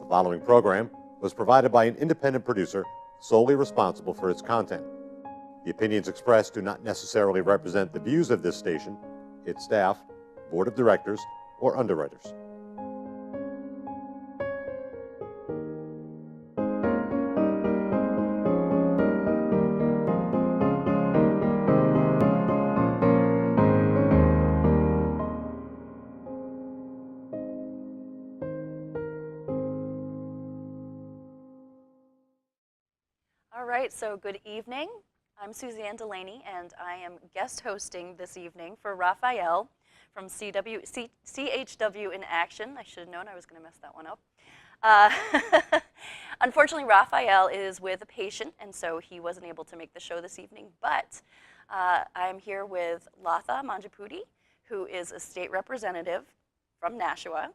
The following program was provided by an independent producer solely responsible for its content. The opinions expressed do not necessarily represent the views of this station, its staff, board of directors, or underwriters. All right, so good evening. I'm Suzanne Delaney, and I am guest hosting this evening for Raphael from CHW in Action. I should have known I was going to mess that one up. Unfortunately, Raphael is with a patient, and so he wasn't able to make the show this evening, but I'm here with Latha Mangipudi, who is a state representative from Nashua,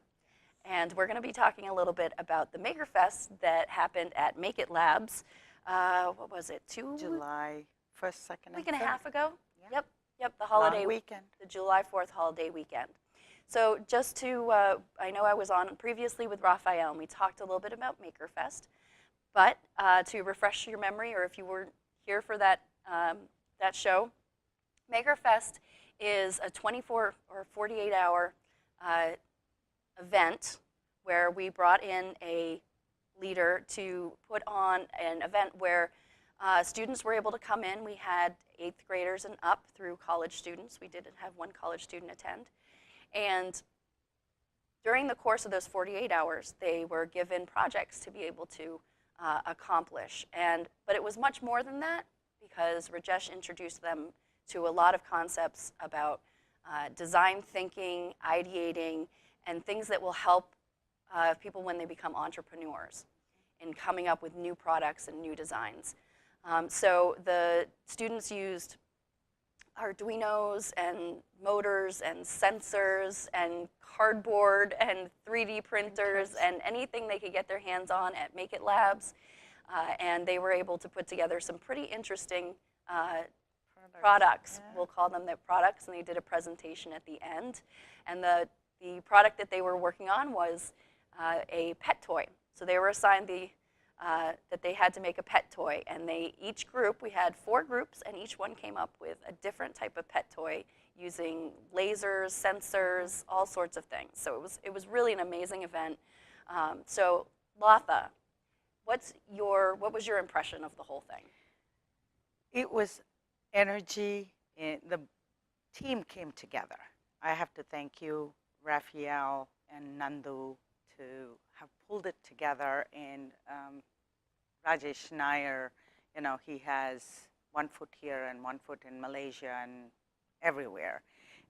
and we're going to be talking a little bit about the Maker Fest that happened at Make It Labs. What was it? July 1st, 2nd, week and a half ago? Yeah. Yep, the holiday long weekend. The July 4th holiday weekend. So just to, I know I was on previously with Raphael, and we talked a little bit about Maker Fest, but to refresh your memory, or if you weren't here for that, that show, Maker Fest is a 24 or 48-hour event where we brought in a leader to put on an event where students were able to come in. We had 8th graders and up through college students. We did have one college student attend. And during the course of those 48 hours, they were given projects to be able to accomplish. But it was much more than that, because Rajesh introduced them to a lot of concepts about design thinking, ideating, and things that will help people when they become entrepreneurs in coming up with new products and new designs. So the students used Arduinos and motors and sensors and cardboard and 3D printers and anything they could get their hands on at Make It Labs. And they were able to put together some pretty interesting products. Yeah. We'll call them their products, and they did a presentation at the end. And the product that they were working on was a pet toy. So they were assigned that they had to make a pet toy, and each group, we had 4 groups, and each one came up with a different type of pet toy using lasers, sensors, all sorts of things. So it was really an amazing event. So Latha, what was your impression of the whole thing? It was energy, and the team came together. I have to thank you, Raphael and Nandu, to have pulled it together. And Rajesh Nair, he has 1 foot here and 1 foot in Malaysia and everywhere.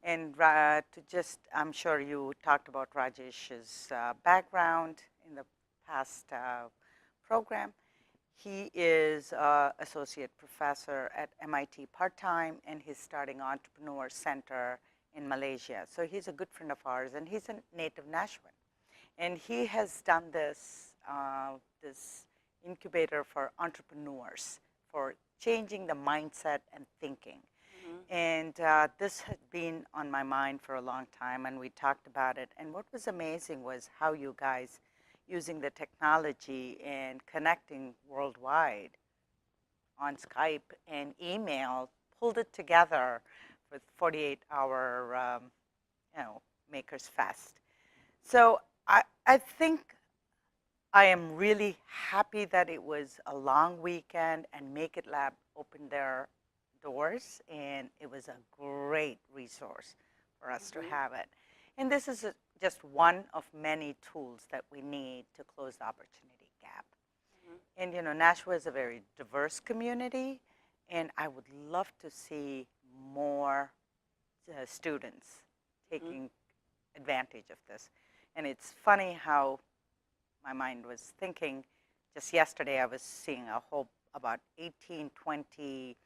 And I'm sure you talked about Rajesh's background in the past program. He is an associate professor at MIT part-time, and he's starting Entrepreneur Center in Malaysia. So he's a good friend of ours, and he's a native Nashwan. And he has done this incubator for entrepreneurs, for changing the mindset and thinking. Mm-hmm. And this had been on my mind for a long time, and we talked about it. And what was amazing was how you guys, using the technology and connecting worldwide on Skype and email, pulled it together with 48-hour, Makers Fest. So I think I am really happy that it was a long weekend and Make It Lab opened their doors, and it was a great resource for us to have it. And this is just one of many tools that we need to close the opportunity gap. Mm-hmm. And Nashua is a very diverse community, and I would love to see more students taking advantage of this. And it's funny how my mind was thinking. Just yesterday I was seeing about 18, 20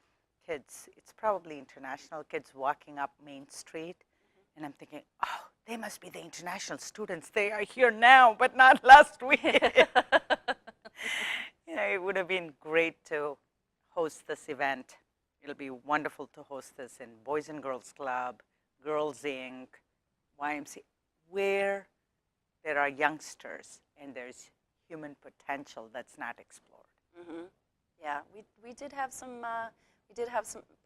kids. It's probably international kids walking up Main Street. And I'm thinking, oh, they must be the international students. They are here now, but not last week. It would have been great to host this event. It'll be wonderful to host this in Boys and Girls Club, Girls Inc., YMCA, where there are youngsters and there's human potential that's not explored. Yeah, we did have some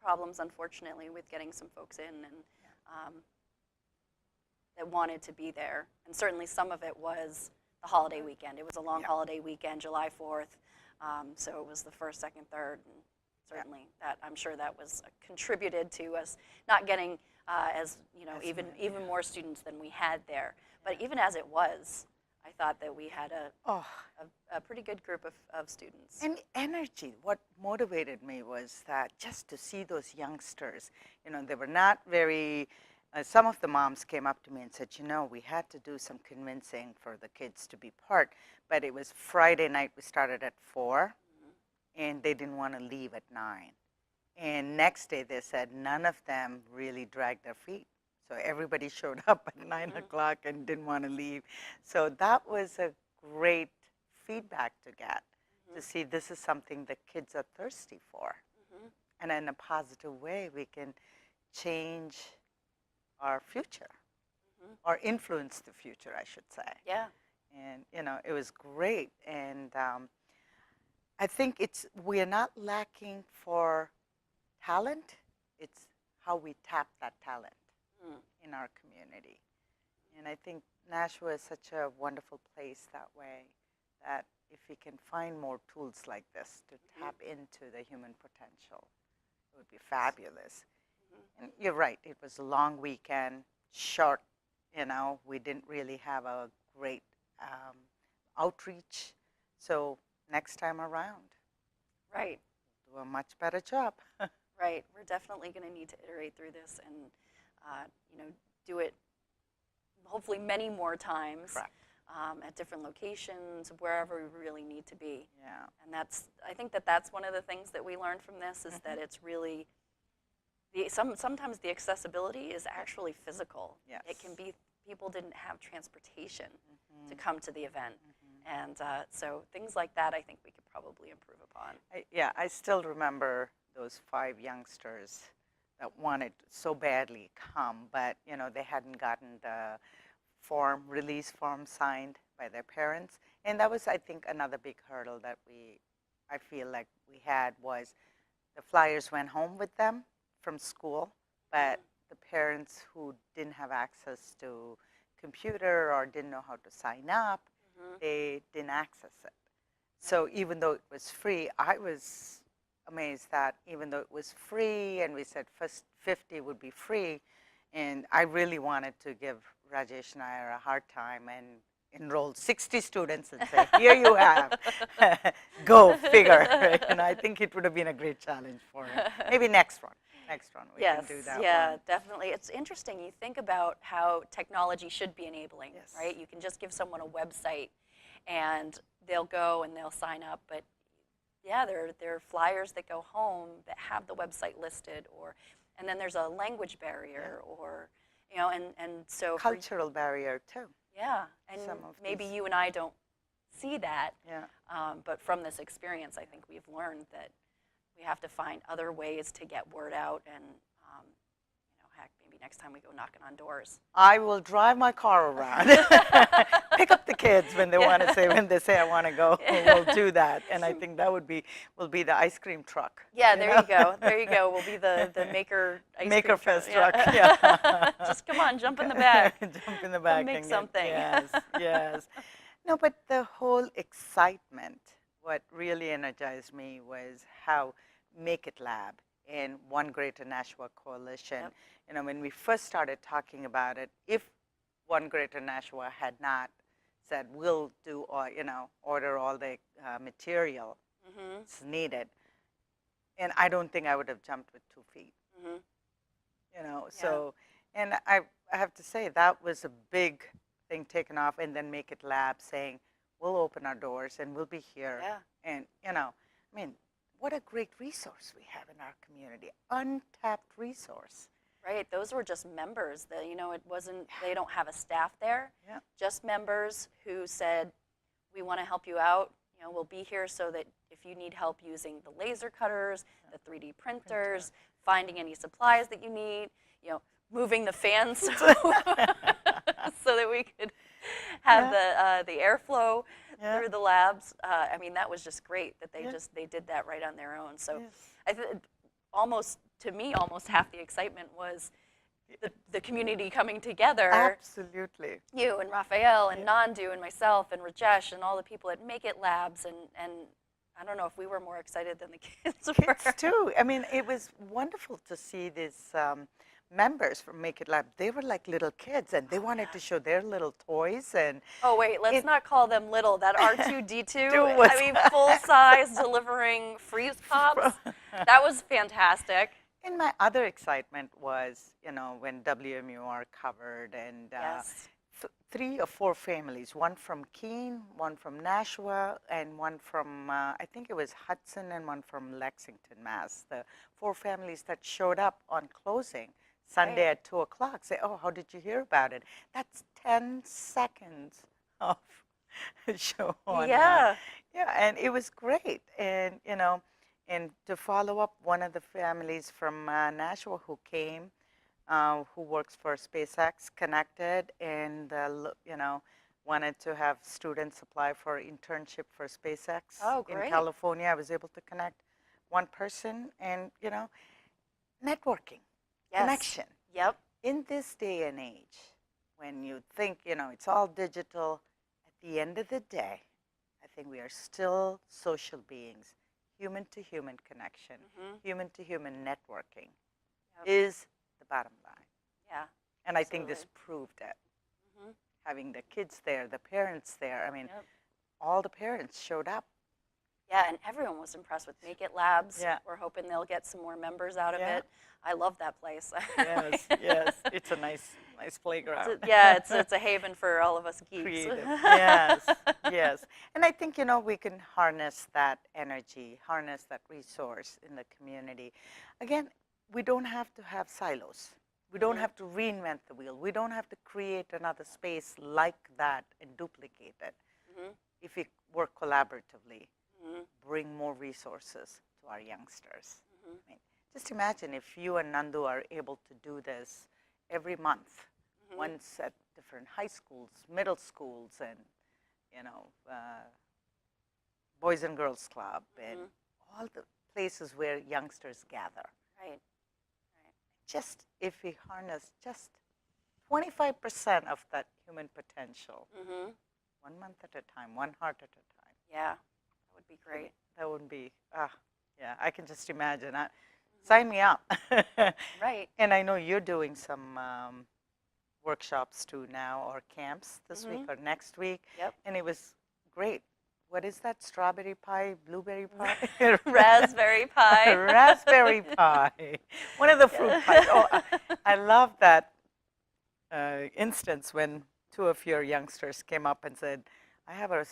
problems, unfortunately, with getting some folks in and that wanted to be there, and certainly some of it was the holiday weekend. It was a long holiday weekend, July 4th, so it was the 1st, 2nd, 3rd, and certainly that I'm sure that was contributed to us not getting as even more students than we had there. But even as it was, I thought that we had a pretty good group of students. And energy. What motivated me was that just to see those youngsters, they were not very, some of the moms came up to me and said, we had to do some convincing for the kids to be part, but it was Friday night, we started at 4, and they didn't want to leave at 9. And next day they said none of them really dragged their feet. So everybody showed up at 9 o'clock and didn't want to leave. So that was a great feedback to get, to see this is something the kids are thirsty for. And in a positive way, we can change our future, or influence the future, I should say. Yeah. And, it was great. And I think we are not lacking for talent. It's how we tap that talent in our community. And I think Nashua is such a wonderful place that way, that if we can find more tools like this to tap into the human potential, it would be fabulous. And you're right, it was a long weekend, short, we didn't really have a great outreach. So next time around, Right. do a much better job. Right. We're definitely going to need to iterate through this and, do it hopefully many more times at different locations, wherever we really need to be. Yeah. And I think that's one of the things that we learned from this is that it's really, sometimes the accessibility is actually physical. Yes. It can be people didn't have transportation to come to the event. And so things like that I think we could probably improve upon. I still remember those 5 youngsters that wanted so badly come, but they hadn't gotten the release form signed by their parents. And that was, I think, another big hurdle that I feel like we had, was the flyers went home with them from school, but the parents who didn't have access to computer or didn't know how to sign up, they didn't access it. So even though it was free, I was amazed that even though it was free and we said first 50 would be free, and I really wanted to give Rajesh and I a hard time and enroll 60 students and say, here you have, go figure. And I think it would have been a great challenge for him. Maybe next one we can do that one. Definitely. It's interesting. You think about how technology should be enabling, right? You can just give someone a website and they'll go and they'll sign up, but yeah, there are flyers that go home that have the website listed, and then there's a language barrier, or and so cultural barrier too. Yeah, and maybe you and I don't see that. Yeah. But from this experience, I think we've learned that we have to find other ways to get word out, and heck, maybe next time we go knocking on doors. I will drive my car around, pick up the kids when they want to say, when they say I want to go, we'll do that. And I think that will be the ice cream truck. Yeah, there you go. There you go. We'll be the Maker Maker Fest truck. Yeah. Yeah. Just come on, jump in the back. Jump in the back. Make something. Yes. No, but the whole excitement, what really energized me was how Make It Lab and One Greater Nashua Coalition. When we first started talking about it, if One Greater Nashua had not said, we'll do, order all the material that's needed, and I don't think I would have jumped with 2 feet. So, and I have to say, that was a big thing taken off, and then Make It Lab saying, we'll open our doors and we'll be here. Yeah. And, what a great resource we have in our community, untapped resource. Right, those were just members. It wasn't. They don't have a staff there. Yeah. Just members who said, "We want to help you out. We'll be here so that if you need help using the laser cutters, the 3D printers, finding any supplies that you need, moving the fans so that we could have the airflow Yeah. through the labs. I mean, that was just great that they Yeah. they did that right on their own. So Yes. I almost, to me, almost half the excitement was the community coming together. Absolutely. You and Raphael and Yeah. Nandu and myself and Rajesh and all the people at Make It Labs, and I don't know if we were more excited than the kids were. Kids too. I mean, it was wonderful to see these members from Make It Lab. They were like little kids, and they wanted to show their little toys. And Oh wait, let's not call them little. That R2D2, was- I mean, full size delivering freeze pops. That was fantastic. and my other excitement was, when WMUR covered, and Yes. 3 or 4 families, one from Keene, one from Nashua, and one from, I think it was Hudson, and one from Lexington, Mass. The 4 families that showed up on closing Sunday Right. at 2 o'clock say, oh, how did you hear about it? That's 10 seconds of show on. Yeah. Yeah, and it was great. And, and to follow up, one of the families from Nashua who came, who works for SpaceX, connected, and wanted to have students apply for internship for SpaceX Oh, in great. California. I was able to connect one person, and networking, Yes. connection. Yep. In this day and age, when you think it's all digital, at the end of the day, I think we are still social beings. Human to human connection, human to human networking is the bottom line. Yeah. And I think this proved it. Having the kids there, the parents there. I mean, Yep. all the parents showed up. Yeah, and everyone was impressed with Make It Labs. Yeah. We're hoping they'll get some more members out of Yeah. it. I love that place. Yes, yes. It's a nice playground. It's a haven for all of us geeks. Creative. Yes, yes. And I think, we can harness that energy, harness that resource in the community. Again, we don't have to have silos. We don't have to reinvent the wheel. We don't have to create another space like that and duplicate it. If we work collaboratively, bring more resources to our youngsters. I mean, just imagine if you and Nandu are able to do this every month, once at different high schools, middle schools, and Boys and Girls Club, and all the places where youngsters gather. Right. Just if we harness just 25% of that human potential, 1 month at a time, one heart at a time. Yeah, that would be great. That would be, yeah, I can just imagine. Sign me up. Right. And I know you're doing some workshops too now, or camps this week or next week. Yep. And it was great. What is that? Strawberry pie, blueberry pie? Raspberry pie. Raspberry pie. One of the fruit pies. Oh, I love that instance when 2 of your youngsters came up and said, I have a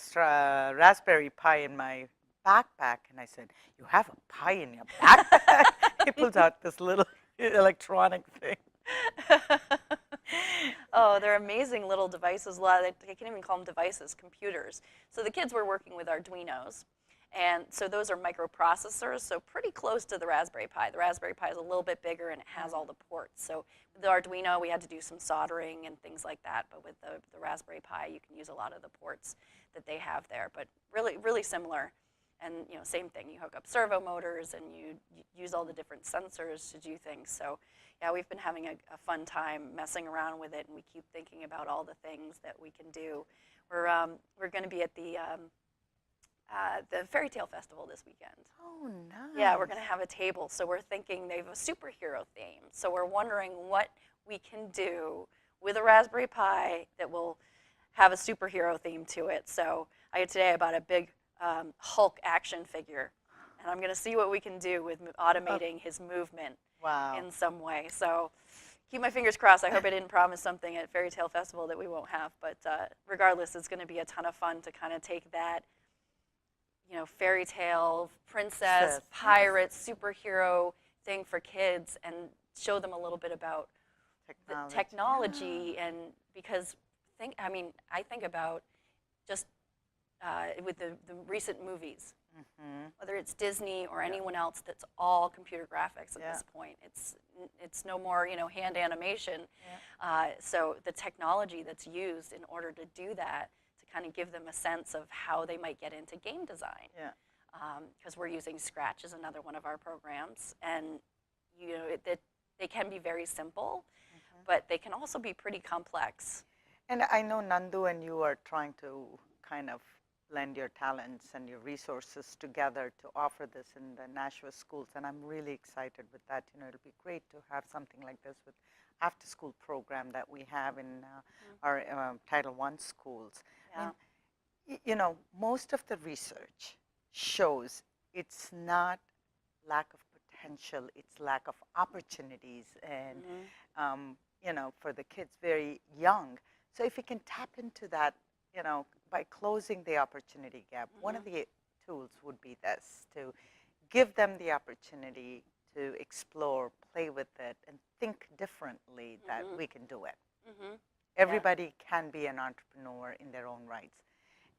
raspberry pie in my backpack. And I said, you have a pie in your backpack? He pulls out this little electronic thing. Oh, they're amazing little devices. A lot of I can't even call them devices, computers. So the kids were working with Arduinos. And so those are microprocessors, so pretty close to the Raspberry Pi. The Raspberry Pi is a little bit bigger and it has all the ports. So with the Arduino, we had to do some soldering and things like that. But with the Raspberry Pi, you can use a lot of the ports that they have there. But really, really similar. And same thing. You hook up servo motors and you use all the different sensors to do things. So yeah, we've been having a fun time messing around with it, and we keep thinking about all the things that we can do. We're going to be at the Fairy Tale Festival this weekend. Oh, nice. Yeah, we're going to have a table. So we're thinking they have a superhero theme. So we're wondering what we can do with a Raspberry Pi that will have a superhero theme to it. So today I bought a big Hulk action figure, and I'm going to see what we can do with automating his movement in some way. So keep my fingers crossed. I hope I didn't promise something at Fairy Tale Festival that we won't have. But regardless, it's going to be a ton of fun to kind of take that, fairy tale, princess, pirate, superhero thing for kids and show them a little bit about the technology. And because I think about just with the recent movies, whether it's Disney or anyone else, that's all computer graphics at this point. It's no more hand animation. So the technology that's used in order to do that, to kind of give them a sense of how they might get into game design. Yeah. Because we're using Scratch as another one of our programs, and they can be very simple, but they can also be pretty complex. And I know Nandu and you are trying to kind of blend your talents and your resources together to offer this in the Nashua schools, and I'm really excited with that. It'll be great to have something like this with after-school program that we have in our Title I schools. Yeah. I mean, most of the research shows it's not lack of potential, it's lack of opportunities, and for the kids very young. So if you can tap into that, by closing the opportunity gap, one of the tools would be this, to give them the opportunity to explore, play with it, and think differently that we can do it. Everybody can be an entrepreneur in their own rights.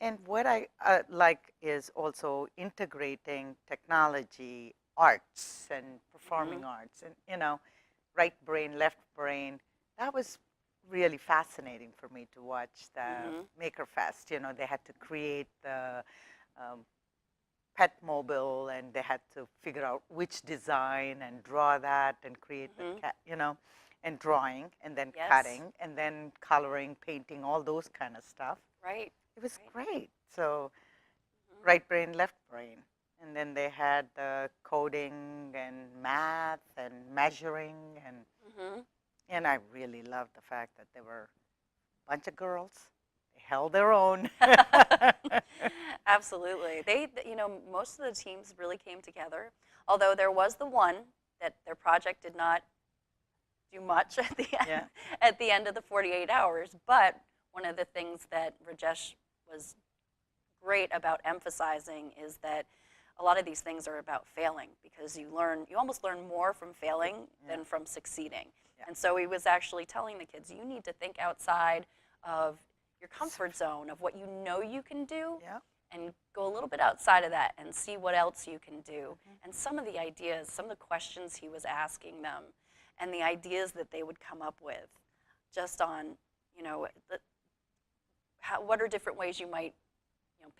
And what I like is also integrating technology, arts, and performing arts, and right brain, left brain. That was really fascinating for me to watch the Maker Fest. They had to create the pet mobile, and they had to figure out which design and draw that and create the cat, and drawing, and then cutting, and then coloring, painting, all those kind of stuff. Right. It was great. So right brain, left brain. And then they had the coding and math and measuring, and I really loved the fact that there were a bunch of girls. They held their own. Absolutely. Most of the teams really came together, although there was the one that their project did not do much at the end, at the end of the 48 hours. But one of the things that Rajesh was great about emphasizing is that a lot of these things are about failing, because you almost learn more from failing than from succeeding. And so he was actually telling the kids, you need to think outside of your comfort zone, of what you know you can do, and go a little bit outside of that and see what else you can do. And some of the ideas, some of the questions he was asking them, and the ideas that they would come up with, just on, what are different ways you might,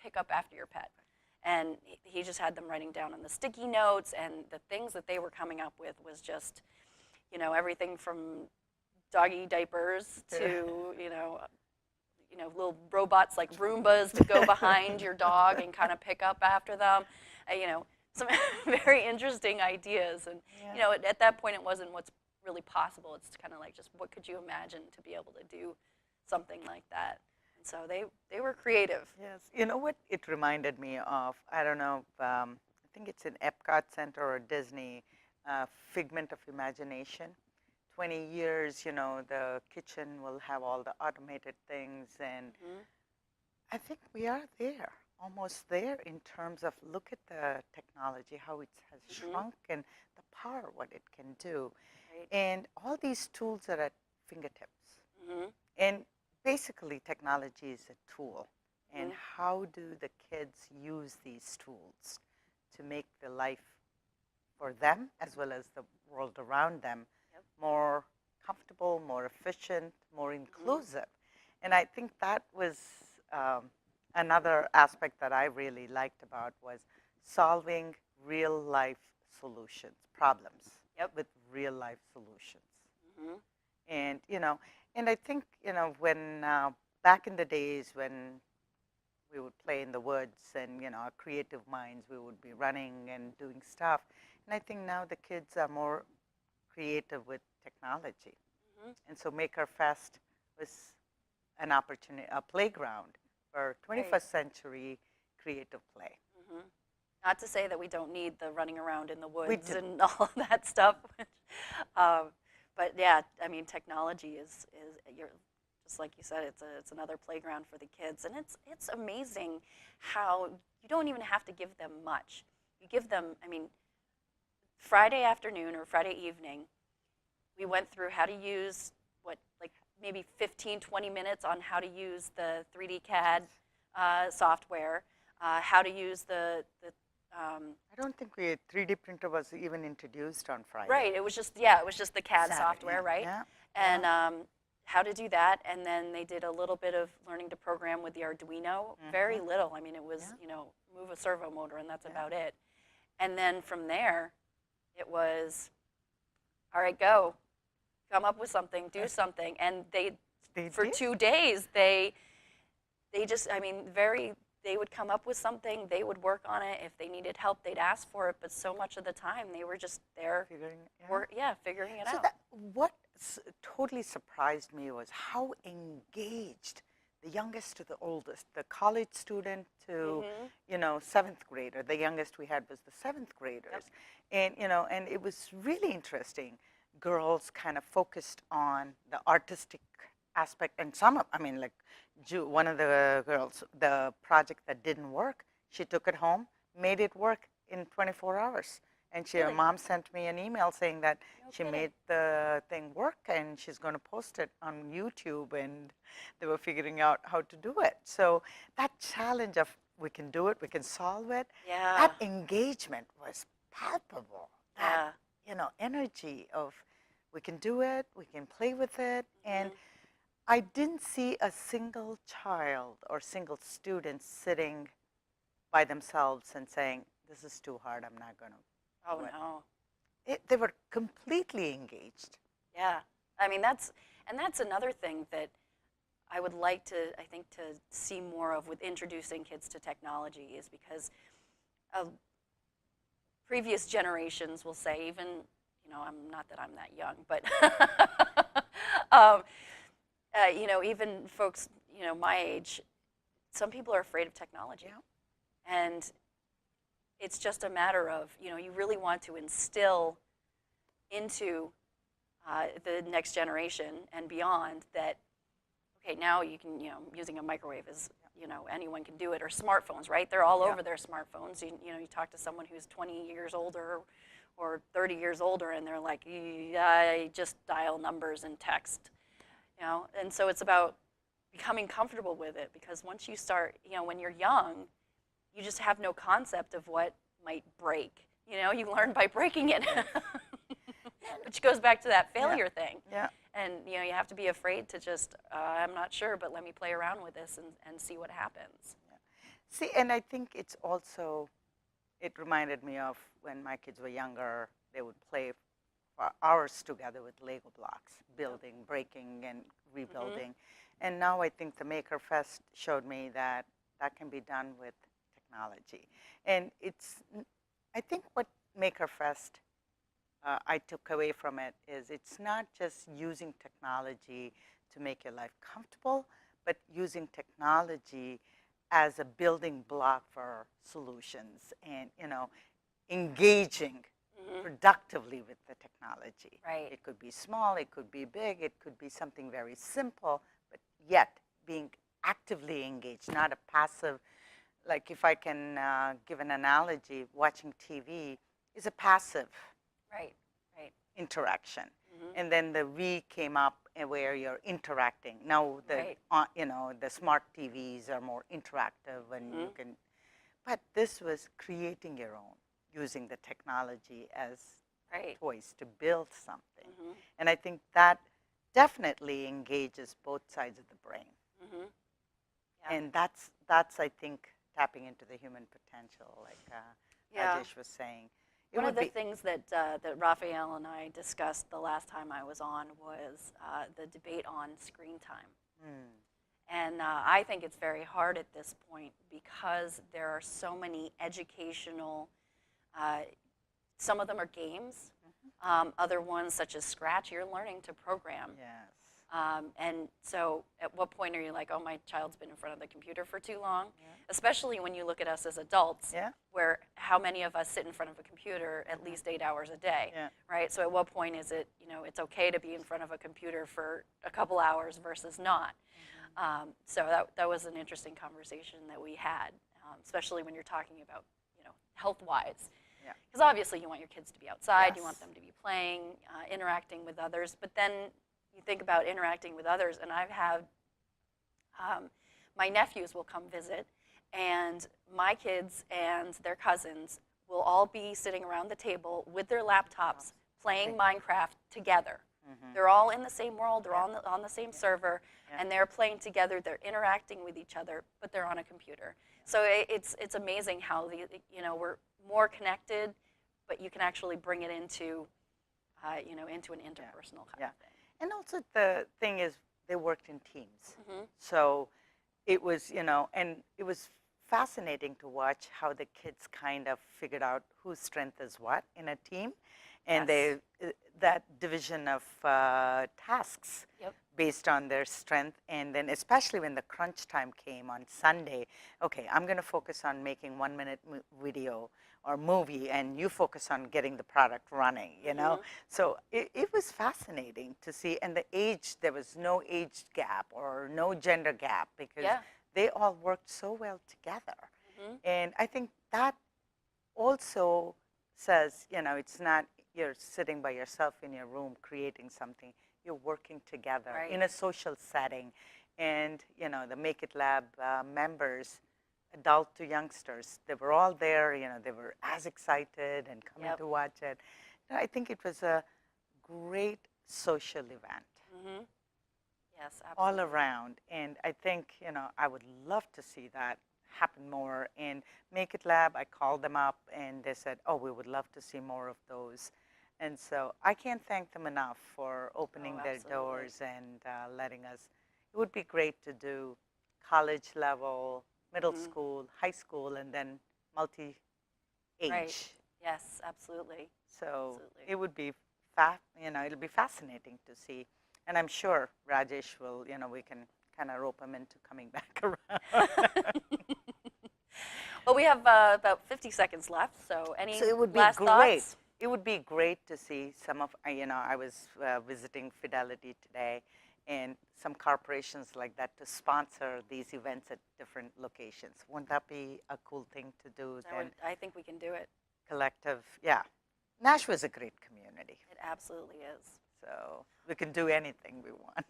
pick up after your pet. And he just had them writing down on the sticky notes, and the things that they were coming up with was just, everything from doggy diapers to, little robots like Roombas to go behind your dog and kind of pick up after them. Some very interesting ideas. And, at that point, it wasn't what's really possible. It's kind of like just what could you imagine to be able to do something like that. And so they were creative. Yes. You know what it reminded me of? I don't know. I think it's in Epcot Center or Disney, Figment of Imagination. 20 years, the kitchen will have all the automated things. And I think we are there, almost there in terms of look at the technology, how it has shrunk, and the power, what it can do. Right. And all these tools are at fingertips. And basically, technology is a tool. And how do the kids use these tools to make the life for them, as well as the world around them, more comfortable, more efficient, more inclusive? And I think that was another aspect that I really liked about was solving real-life solutions, problems with real-life solutions. And, and I think, when back in the days when we would play in the woods and, our creative minds, we would be running and doing stuff. And I think now the kids are more creative with technology. And so Maker Fest was an opportunity, a playground for 21st century creative play. Not to say that we don't need the running around in the woods and all of that stuff. But yeah, I mean, technology is just like you said, it's another playground for the kids. And it's amazing how you don't even have to give them much. You give them, I mean, Friday afternoon or Friday evening, we went through how to use, maybe 15, 20 minutes on how to use the 3D CAD software, how to use the I don't think 3D printer was even introduced on Friday. Right, it was just the CAD software, right? Yeah. And how to do that, and then they did a little bit of learning to program with the Arduino. Very little. I mean, it was, move a servo motor, and that's about it. And then from there, it was, all right, go. Come up with something, do something. And they for did? 2 days, they just, I mean, they would come up with something, they would work on it. If they needed help, they'd ask for it. But so much of the time, they were just there figuring it out. What totally surprised me was how engaged the youngest to the oldest, the college student to, 7th grader. The youngest we had was the 7th graders. And, and it was really interesting. Girls kind of focused on the artistic aspect, and some of, I mean, like one of the girls, the project that didn't work, she took it home, made it work in 24 hours. And her mom sent me an email saying that she made the thing work, and she's going to post it on YouTube, and they were figuring out how to do it. So that challenge of we can do it, we can solve it, that engagement was palpable. That, energy of we can do it, we can play with it. And I didn't see a single child or single student sitting by themselves and saying, this is too hard, I'm not going to. Oh, no. They were completely engaged. Yeah. I mean, that's another thing that I would like to, I think, to see more of with introducing kids to technology, is because previous generations will say, even, I'm not that I'm that young, but, even folks, my age, some people are afraid of technology. Yeah. And it's just a matter of, you really want to instill into the next generation and beyond that, okay, now you can, using a microwave is, anyone can do it, or smartphones, right? They're all over their smartphones. You talk to someone who's 20 years older or 30 years older, and they're like, I just dial numbers and text, And so it's about becoming comfortable with it, because once you start, when you're young, you just have no concept of what might break. You learn by breaking it, which goes back to that failure thing. Yeah. And you have to be afraid to just, I'm not sure, but let me play around with this and see what happens. Yeah. See, and I think it's also, it reminded me of when my kids were younger, they would play for hours together with Lego blocks, building, breaking, and rebuilding. And now I think the Maker Fest showed me that that can be done with technology. And I think what Maker Fest I took away from it is it's not just using technology to make your life comfortable, but using technology as a building block for solutions, and engaging productively with the technology. Right. It could be small, it could be big, it could be something very simple, but yet being actively engaged, not a passive. Like, if I can give an analogy, watching TV is a passive interaction. And then the we came up where you're interacting. Now the smart TVs are more interactive, and you can, but this was creating your own, using the technology as toys to build something. And I think that definitely engages both sides of the brain. And that's I think, tapping into the human potential, like Rajesh was saying. One of the things that Raphael and I discussed the last time I was on was the debate on screen time. And I think it's very hard at this point, because there are so many educational, some of them are games, other ones such as Scratch, you're learning to program. Yes. And so at what point are you like, oh, my child's been in front of the computer for too long? Especially when you look at us as adults, where how many of us sit in front of a computer at least 8 hours a day, right? So at what point is it, it's okay to be in front of a computer for a couple hours versus not? So that was an interesting conversation that we had, especially when you're talking about, health-wise. Because obviously you want your kids to be outside, you want them to be playing, interacting with others, but then you think about interacting with others, and I've had, my nephews will come visit, and my kids and their cousins will all be sitting around the table with their laptops playing Minecraft together, They're all in the same world, they're all on the same server, Yeah. and they're playing together, they're interacting with each other, but they're on a computer. So it's amazing how we're more connected, but you can actually bring it into into an interpersonal kind of thing. And also the thing is, they worked in teams. Mhm. So it was, and it was fascinating to watch how the kids kind of figured out whose strength is what in a team. And Yes. that division of tasks Yep. based on their strength. And then especially when the crunch time came on Sunday, okay, I'm going to focus on making 1-minute video or movie, and you focus on getting the product running, So it was fascinating to see. And the age, there was no age gap or no gender gap, because Yeah. they all worked so well together. Mhm. And I think that also says, it's not you're sitting by yourself in your room creating something. You're working together Right. in a social setting. And, the Make It Lab members, adult to youngsters, they were all there. They were as excited and coming Yep. to watch it. I think it was a great social event Mhm. Yes, all absolutely. around. And I think, I would love to see that happen more. And Make It Lab, I called them up and they said, oh, we would love to see more of those. And so I can't thank them enough for opening their absolutely. doors and letting us. It would be great to do college level, middle Mhm. school, high school, and then multi-age. Right. Yes, absolutely. So Absolutely. it would be, it'll be fascinating to see. And I'm sure Rajesh will, we can kind of rope him into coming back around. Well, we have about 50 seconds left, so any So it would be last great. thoughts? It would be great to see some of, I was visiting Fidelity today, and some corporations like that to sponsor these events at different locations. Wouldn't that be a cool thing to do? I think we can do it. Collective, yeah. Nashville is a great community, It absolutely is. so we can do anything we want.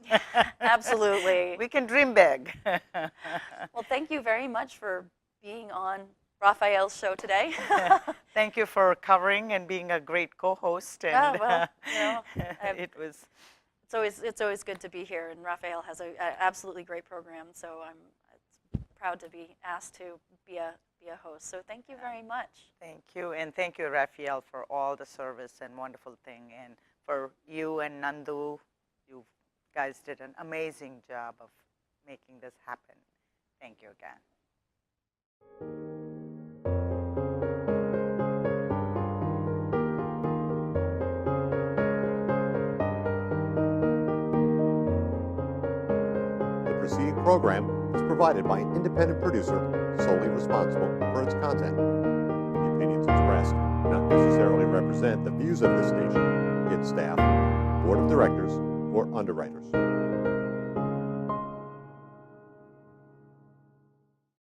Absolutely. We can dream big. Well, thank you very much for being on Raphael's show today. Thank you for covering and being a great co-host. And Yeah, well, it was. it's always good to be here, and Raphael has a absolutely great program. So I'm proud to be asked to be a host. So thank you very much. Thank you, and thank you, Raphael, for all the service and wonderful thing, and for you and Nandu. You guys did an amazing job of making this happen. Thank you again. The preceding program is provided by an independent producer solely responsible for its content. The opinions expressed do not necessarily represent the views of this station, its staff, board of directors, or underwriters.